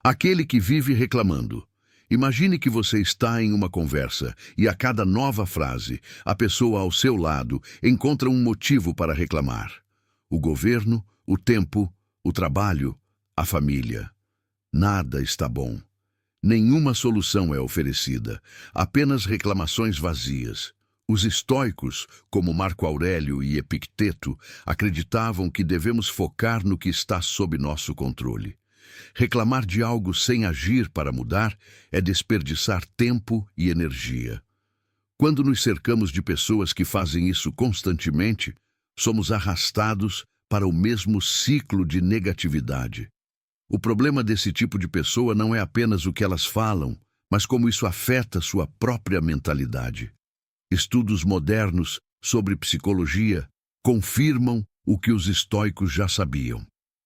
Aquele que vive reclamando. Imagine que você está em uma conversa e a cada nova frase, a pessoa ao seu lado encontra um motivo para reclamar. O governo, o tempo, o trabalho, a família. Nada está bom. Nenhuma solução é oferecida, apenas reclamações vazias. Os estoicos, como Marco Aurélio e Epicteto, acreditavam que devemos focar no que está sob nosso controle. Reclamar de algo sem agir para mudar é desperdiçar tempo e energia. Quando nos cercamos de pessoas que fazem isso constantemente, somos arrastados para o mesmo ciclo de negatividade. O problema desse tipo de pessoa não é apenas o que elas falam, mas como isso afeta sua própria mentalidade. Estudos modernos sobre psicologia confirmam o que os estoicos já sabiam.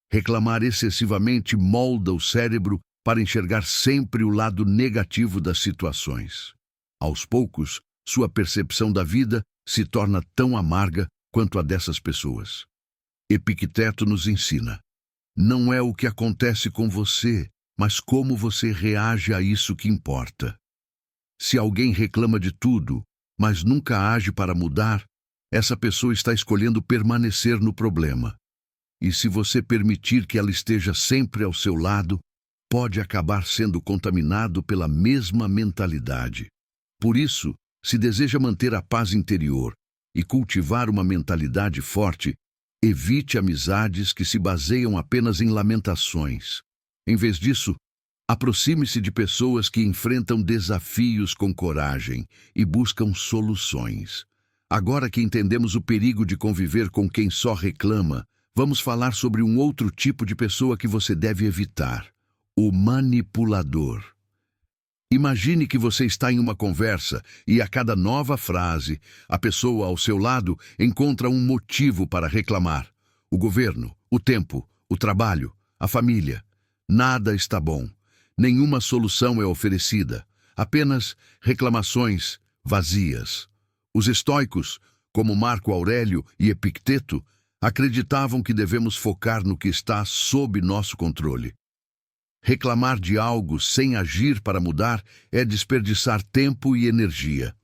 Reclamar excessivamente molda o cérebro para enxergar sempre o lado negativo das situações. Aos poucos, sua percepção da vida se torna tão amarga quanto a dessas pessoas. Epicteto nos ensina: não é o que acontece com você, mas como você reage a isso que importa. Se alguém reclama de tudo, mas nunca age para mudar, essa pessoa está escolhendo permanecer no problema. E se você permitir que ela esteja sempre ao seu lado, pode acabar sendo contaminado pela mesma mentalidade. Por isso, se deseja manter a paz interior e cultivar uma mentalidade forte, evite amizades que se baseiam apenas em lamentações. Em vez disso, aproxime-se de pessoas que enfrentam desafios com coragem e buscam soluções. Agora que entendemos o perigo de conviver com quem só reclama, vamos falar sobre um outro tipo de pessoa que você deve evitar: o manipulador. Imagine que você está em uma conversa e a cada nova frase, a pessoa ao seu lado encontra um motivo para reclamar. O governo, o tempo, o trabalho, a família. Nada está bom. Nenhuma solução é oferecida. Apenas reclamações vazias. Os estoicos, como Marco Aurélio e Epicteto, acreditavam que devemos focar no que está sob nosso controle. Reclamar de algo sem agir para mudar é desperdiçar tempo e energia.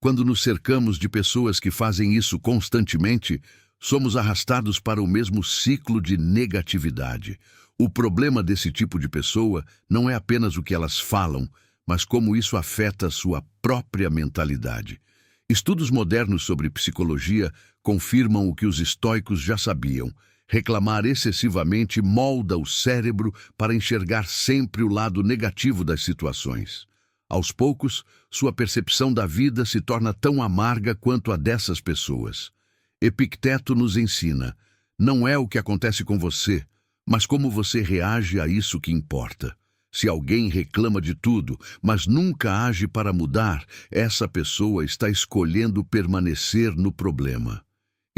Quando nos cercamos de pessoas que fazem isso constantemente, somos arrastados para o mesmo ciclo de negatividade. O problema desse tipo de pessoa não é apenas o que elas falam, mas como isso afeta sua própria mentalidade. Estudos modernos sobre psicologia confirmam o que os estoicos já sabiam. Reclamar excessivamente molda o cérebro para enxergar sempre o lado negativo das situações. Aos poucos, sua percepção da vida se torna tão amarga quanto a dessas pessoas. Epicteto nos ensina: não é o que acontece com você, mas como você reage a isso que importa. Se alguém reclama de tudo, mas nunca age para mudar, essa pessoa está escolhendo permanecer no problema.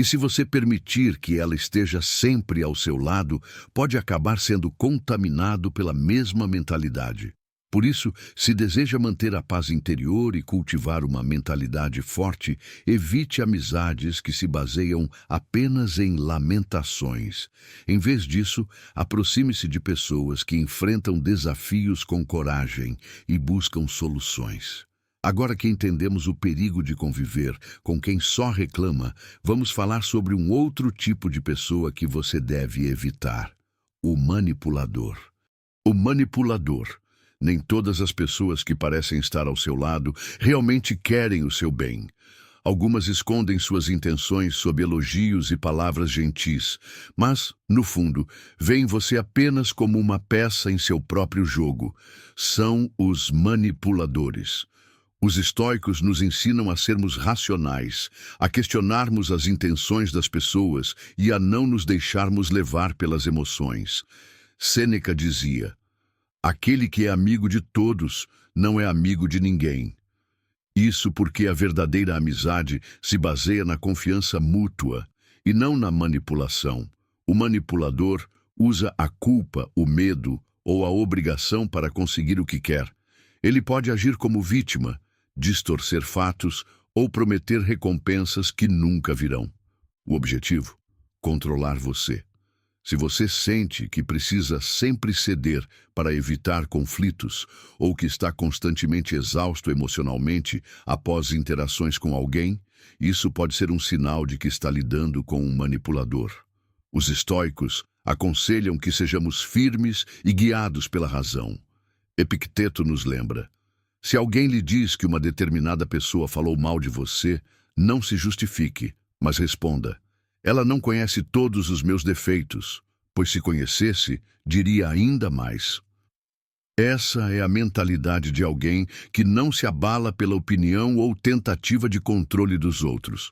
E se você permitir que ela esteja sempre ao seu lado, pode acabar sendo contaminado pela mesma mentalidade. Por isso, se deseja manter a paz interior e cultivar uma mentalidade forte, evite amizades que se baseiam apenas em lamentações. Em vez disso, aproxime-se de pessoas que enfrentam desafios com coragem e buscam soluções. Agora que entendemos o perigo de conviver com quem só reclama, vamos falar sobre um outro tipo de pessoa que você deve evitar: o manipulador. O manipulador. Nem todas as pessoas que parecem estar ao seu lado realmente querem o seu bem. Algumas escondem suas intenções sob elogios e palavras gentis, mas, no fundo, veem você apenas como uma peça em seu próprio jogo. São os manipuladores. Os estoicos nos ensinam a sermos racionais, a questionarmos as intenções das pessoas e a não nos deixarmos levar pelas emoções. Sêneca dizia: aquele que é amigo de todos não é amigo de ninguém. Isso porque a verdadeira amizade se baseia na confiança mútua e não na manipulação. O manipulador usa a culpa, o medo ou a obrigação para conseguir o que quer. Ele pode agir como vítima, distorcer fatos ou prometer recompensas que nunca virão. O objetivo: controlar você. Se você sente que precisa sempre ceder para evitar conflitos ou que está constantemente exausto emocionalmente após interações com alguém, isso pode ser um sinal de que está lidando com um manipulador. Os estoicos aconselham que sejamos firmes e guiados pela razão. Epicteto nos lembra: se alguém lhe diz que uma determinada pessoa falou mal de você, não se justifique, mas responda: ela não conhece todos os meus defeitos, pois se conhecesse, diria ainda mais. Essa é a mentalidade de alguém que não se abala pela opinião ou tentativa de controle dos outros.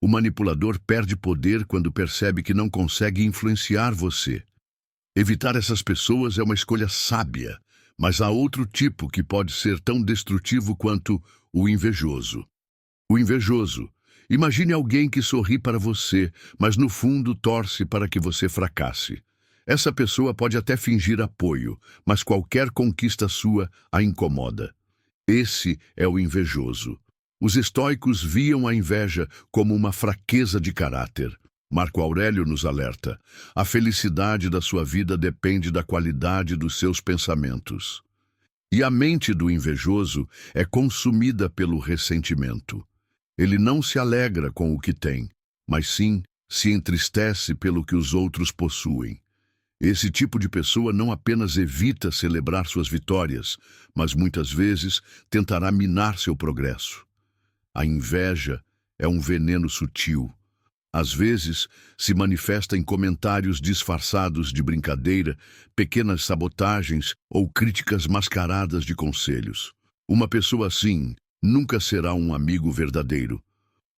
O manipulador perde poder quando percebe que não consegue influenciar você. Evitar essas pessoas é uma escolha sábia, mas há outro tipo que pode ser tão destrutivo quanto o invejoso. O invejoso. Imagine alguém que sorri para você, mas no fundo torce para que você fracasse. Essa pessoa pode até fingir apoio, mas qualquer conquista sua a incomoda. Esse é o invejoso. Os estoicos viam a inveja como uma fraqueza de caráter. Marco Aurélio nos alerta: a felicidade da sua vida depende da qualidade dos seus pensamentos. E a mente do invejoso é consumida pelo ressentimento. Ele não se alegra com o que tem, mas sim se entristece pelo que os outros possuem. Esse tipo de pessoa não apenas evita celebrar suas vitórias, mas muitas vezes tentará minar seu progresso. A inveja é um veneno sutil. Às vezes, se manifesta em comentários disfarçados de brincadeira, pequenas sabotagens ou críticas mascaradas de conselhos. Uma pessoa assim nunca será um amigo verdadeiro.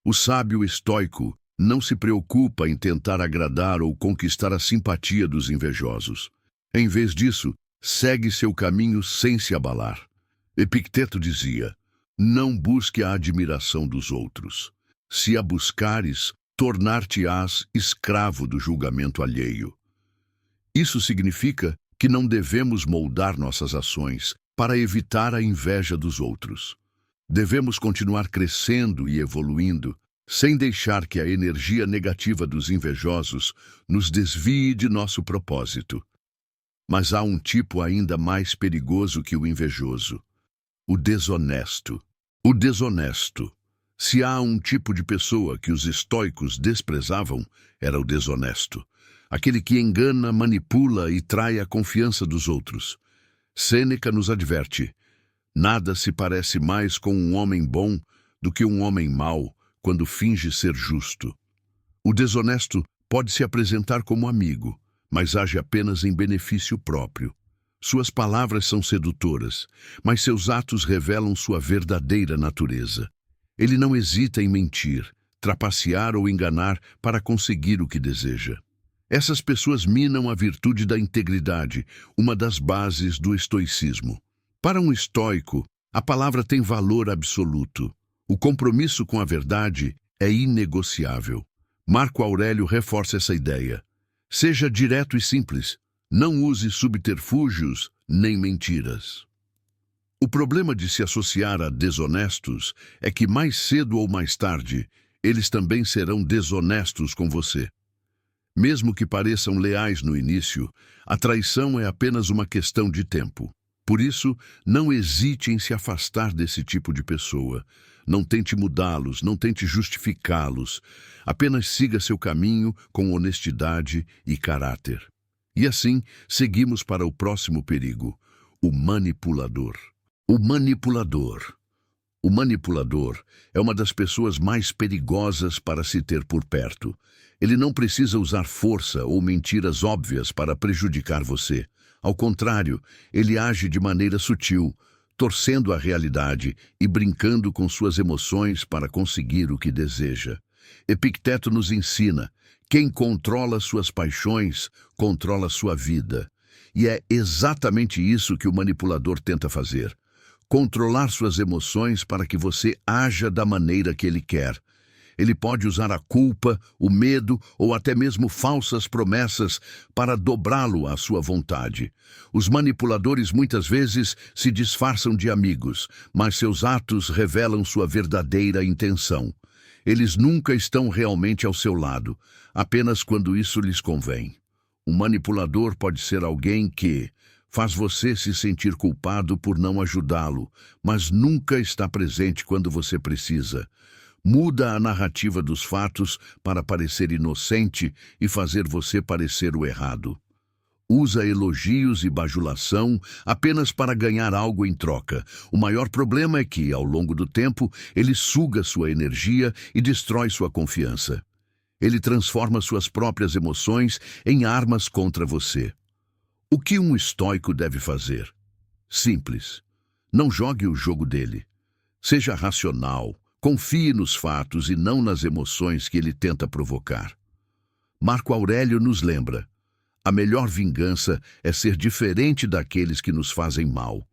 O sábio estoico não se preocupa em tentar agradar ou conquistar a simpatia dos invejosos. Em vez disso, segue seu caminho sem se abalar. Epicteto dizia: não busque a admiração dos outros. Se a buscares, tornar-te-ás escravo do julgamento alheio. Isso significa que não devemos moldar nossas ações para evitar a inveja dos outros. Devemos continuar crescendo e evoluindo, sem deixar que a energia negativa dos invejosos nos desvie de nosso propósito. Mas há um tipo ainda mais perigoso que o invejoso: o desonesto. O desonesto. Se há um tipo de pessoa que os estoicos desprezavam, era o desonesto. Aquele que engana, manipula e trai a confiança dos outros. Sêneca nos adverte: nada se parece mais com um homem bom do que um homem mau quando finge ser justo. O desonesto pode se apresentar como amigo, mas age apenas em benefício próprio. Suas palavras são sedutoras, mas seus atos revelam sua verdadeira natureza. Ele não hesita em mentir, trapacear ou enganar para conseguir o que deseja. Essas pessoas minam a virtude da integridade, uma das bases do estoicismo. Para um estoico, a palavra tem valor absoluto. O compromisso com a verdade é inegociável. Marco Aurélio reforça essa ideia. Seja direto e simples. Não use subterfúgios nem mentiras. O problema de se associar a desonestos é que mais cedo ou mais tarde, eles também serão desonestos com você. Mesmo que pareçam leais no início, a traição é apenas uma questão de tempo. Por isso, não hesite em se afastar desse tipo de pessoa. Não tente mudá-los, não tente justificá-los. Apenas siga seu caminho com honestidade e caráter. E assim, seguimos para o próximo perigo: o manipulador. O manipulador. O manipulador é uma das pessoas mais perigosas para se ter por perto. Ele não precisa usar força ou mentiras óbvias para prejudicar você. Ao contrário, ele age de maneira sutil, torcendo a realidade e brincando com suas emoções para conseguir o que deseja. Epicteto nos ensina: quem controla suas paixões, controla sua vida. E é exatamente isso que o manipulador tenta fazer: controlar suas emoções para que você haja da maneira que ele quer. Ele pode usar a culpa, o medo ou até mesmo falsas promessas para dobrá-lo à sua vontade. Os manipuladores muitas vezes se disfarçam de amigos, mas seus atos revelam sua verdadeira intenção. Eles nunca estão realmente ao seu lado, apenas quando isso lhes convém. Um manipulador pode ser alguém que faz você se sentir culpado por não ajudá-lo, mas nunca está presente quando você precisa. Muda a narrativa dos fatos para parecer inocente e fazer você parecer o errado. Usa elogios e bajulação apenas para ganhar algo em troca. O maior problema é que, ao longo do tempo, ele suga sua energia e destrói sua confiança. Ele transforma suas próprias emoções em armas contra você. O que um estoico deve fazer? Simples. Não jogue o jogo dele. Seja racional, confie nos fatos e não nas emoções que ele tenta provocar. Marco Aurélio nos lembra: a melhor vingança é ser diferente daqueles que nos fazem mal.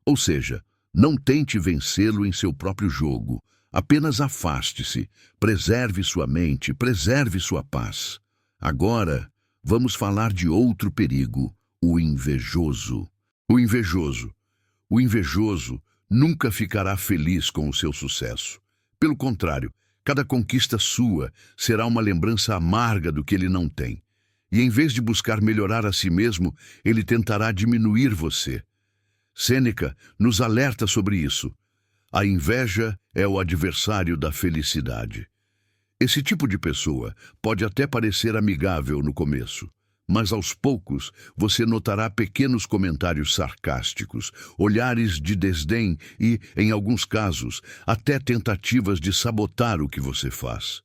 Ou seja, não tente vencê-lo em seu próprio jogo. Apenas afaste-se, preserve sua mente, preserve sua paz. Agora, vamos falar de outro perigo, o invejoso. O invejoso. O invejoso nunca ficará feliz com o seu sucesso. Pelo contrário, cada conquista sua será uma lembrança amarga do que ele não tem. E em vez de buscar melhorar a si mesmo, ele tentará diminuir você. Sêneca nos alerta sobre isso. A inveja é o adversário da felicidade. Esse tipo de pessoa pode até parecer amigável no começo, mas aos poucos você notará pequenos comentários sarcásticos, olhares de desdém e, em alguns casos, até tentativas de sabotar o que você faz.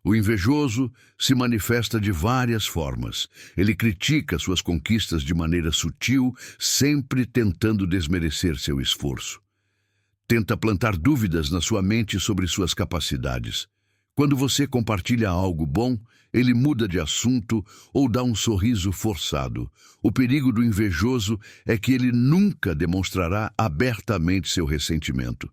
O invejoso se manifesta de várias formas. Ele critica suas conquistas de maneira sutil, sempre tentando desmerecer seu esforço. Tenta plantar dúvidas na sua mente sobre suas capacidades. Quando você compartilha algo bom, ele muda de assunto ou dá um sorriso forçado. O perigo do invejoso é que ele nunca demonstrará abertamente seu ressentimento.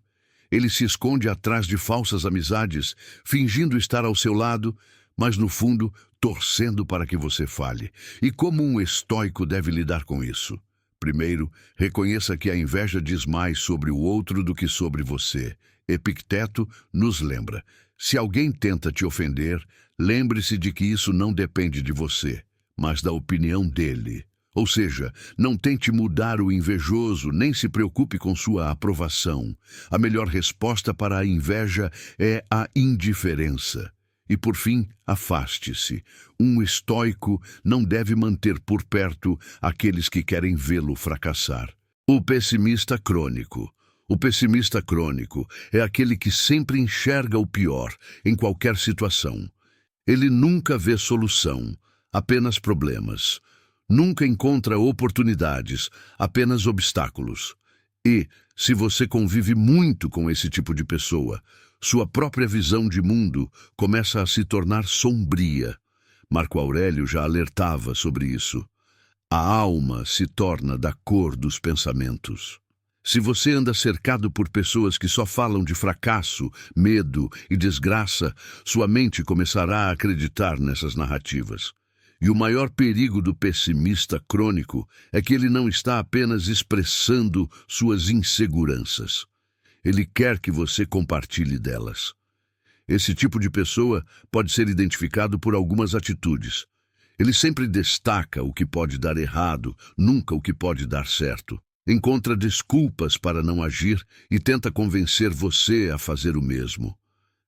Ele se esconde atrás de falsas amizades, fingindo estar ao seu lado, mas no fundo torcendo para que você falhe. E como um estoico deve lidar com isso? Primeiro, reconheça que a inveja diz mais sobre o outro do que sobre você. Epicteto nos lembra: se alguém tenta te ofender, lembre-se de que isso não depende de você, mas da opinião dele. Ou seja, não tente mudar o invejoso, nem se preocupe com sua aprovação. A melhor resposta para a inveja é a indiferença. E, por fim, afaste-se. Um estoico não deve manter por perto aqueles que querem vê-lo fracassar. O pessimista crônico. O pessimista crônico é aquele que sempre enxerga o pior em qualquer situação. Ele nunca vê solução, apenas problemas. Nunca encontra oportunidades, apenas obstáculos. E, se você convive muito com esse tipo de pessoa, sua própria visão de mundo começa a se tornar sombria. Marco Aurélio já alertava sobre isso. A alma se torna da cor dos pensamentos. Se você anda cercado por pessoas que só falam de fracasso, medo e desgraça, sua mente começará a acreditar nessas narrativas. E o maior perigo do pessimista crônico é que ele não está apenas expressando suas inseguranças. Ele quer que você compartilhe delas. Esse tipo de pessoa pode ser identificado por algumas atitudes. Ele sempre destaca o que pode dar errado, nunca o que pode dar certo. Encontra desculpas para não agir e tenta convencer você a fazer o mesmo.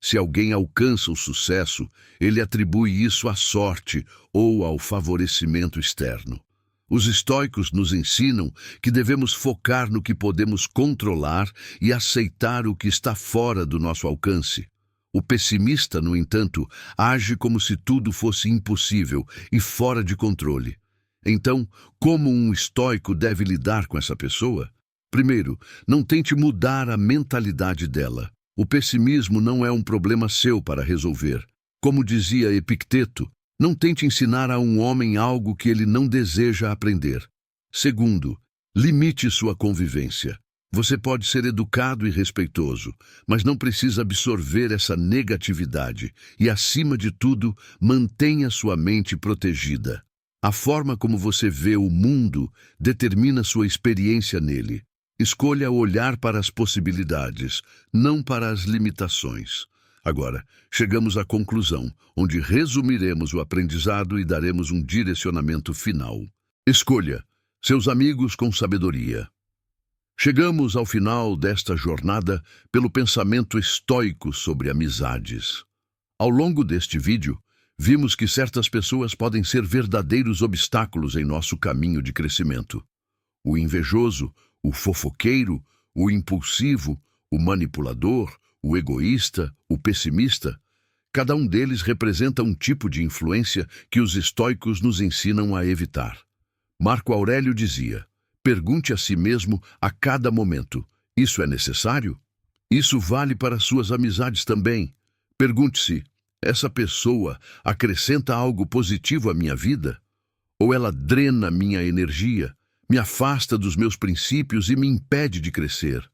Se alguém alcança o sucesso, ele atribui isso à sorte ou ao favorecimento externo. Os estoicos nos ensinam que devemos focar no que podemos controlar e aceitar o que está fora do nosso alcance. O pessimista, no entanto, age como se tudo fosse impossível e fora de controle. Então, como um estoico deve lidar com essa pessoa? Primeiro, não tente mudar a mentalidade dela. O pessimismo não é um problema seu para resolver. Como dizia Epicteto, não tente ensinar a um homem algo que ele não deseja aprender. Segundo, limite sua convivência. Você pode ser educado e respeitoso, mas não precisa absorver essa negatividade e, acima de tudo, mantenha sua mente protegida. A forma como você vê o mundo determina sua experiência nele. Escolha olhar para as possibilidades, não para as limitações. Agora, chegamos à conclusão, onde resumiremos o aprendizado e daremos um direcionamento final. Escolha seus amigos com sabedoria. Chegamos ao final desta jornada pelo pensamento estoico sobre amizades. Ao longo deste vídeo, vimos que certas pessoas podem ser verdadeiros obstáculos em nosso caminho de crescimento. O invejoso, o fofoqueiro, o impulsivo, o manipulador, o egoísta, o pessimista, cada um deles representa um tipo de influência que os estoicos nos ensinam a evitar. Marco Aurélio dizia: pergunte a si mesmo a cada momento: isso é necessário? Isso vale para suas amizades também. Pergunte-se: essa pessoa acrescenta algo positivo à minha vida? Ou ela drena minha energia, me afasta dos meus princípios e me impede de crescer?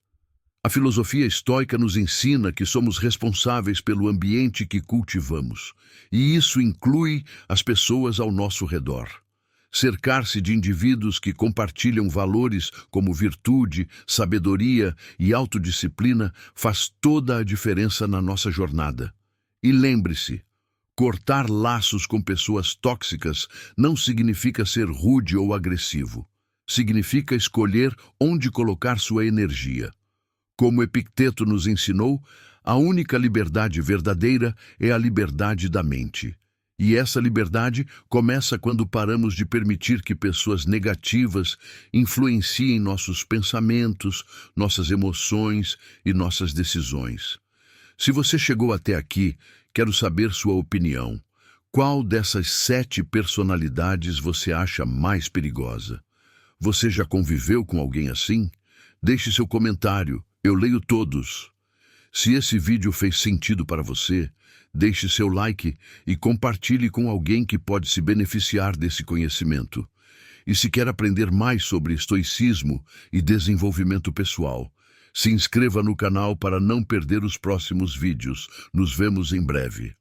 A filosofia estoica nos ensina que somos responsáveis pelo ambiente que cultivamos, e isso inclui as pessoas ao nosso redor. Cercar-se de indivíduos que compartilham valores como virtude, sabedoria e autodisciplina faz toda a diferença na nossa jornada. E lembre-se, cortar laços com pessoas tóxicas não significa ser rude ou agressivo. Significa escolher onde colocar sua energia. Como Epicteto nos ensinou, a única liberdade verdadeira é a liberdade da mente. E essa liberdade começa quando paramos de permitir que pessoas negativas influenciem nossos pensamentos, nossas emoções e nossas decisões. Se você chegou até aqui, quero saber sua opinião. Qual dessas 7 personalidades você acha mais perigosa? Você já conviveu com alguém assim? Deixe seu comentário, eu leio todos. Se esse vídeo fez sentido para você, deixe seu like e compartilhe com alguém que pode se beneficiar desse conhecimento. E se quer aprender mais sobre estoicismo e desenvolvimento pessoal, se inscreva no canal para não perder os próximos vídeos. Nos vemos em breve.